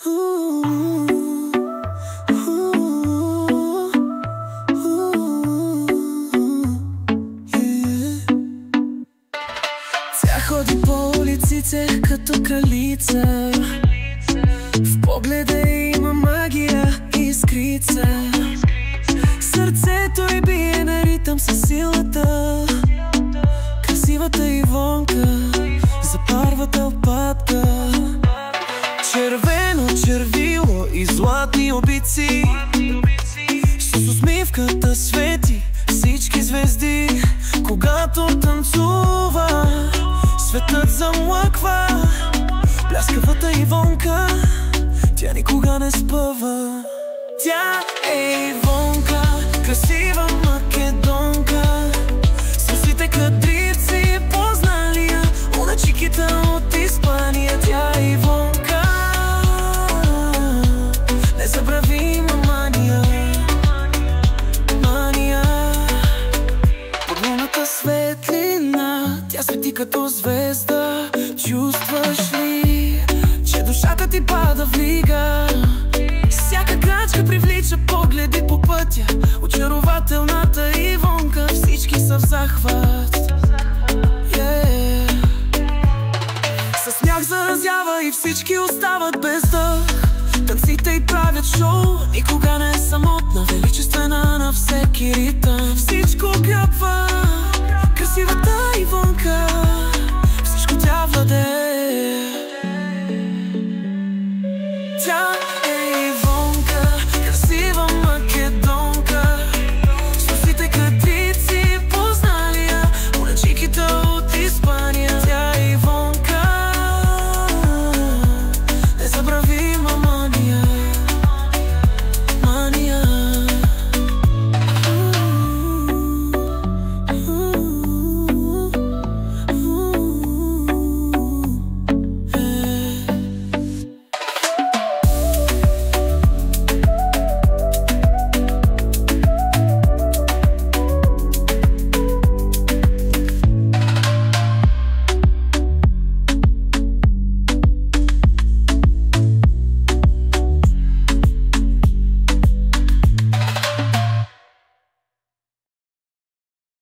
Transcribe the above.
Тя ходи по улиците като кралица, в погледа има магия и искрица. Сърцето й бие на ритъм със силата. Красивата Ивонка запарва тълпата. Червено червило и златни обици, с усмивката свети всички звезди. Когато танцува, светът замлъква. Пляскавата Ивонка, тя никога не спъва. Тя е Ивонка, красива македонка, с русите кадрици, познали я una chiquita от Испания. Тя е Ивонка, незабравима мания. Под луната светлина, тя свети като звезда. Чувстваш ли, че душата ти пада в лига? Всяка крачка привлича погледи по пътя. Очарователната Ивонка, всички са в захват. Със смях заразява и всички остават без дъх. Танците й правят шоу, никога не е самотна. Величествена на всеки ритъм, всичко гръбва. Красивата Ивонка, всичко тя владее. Тя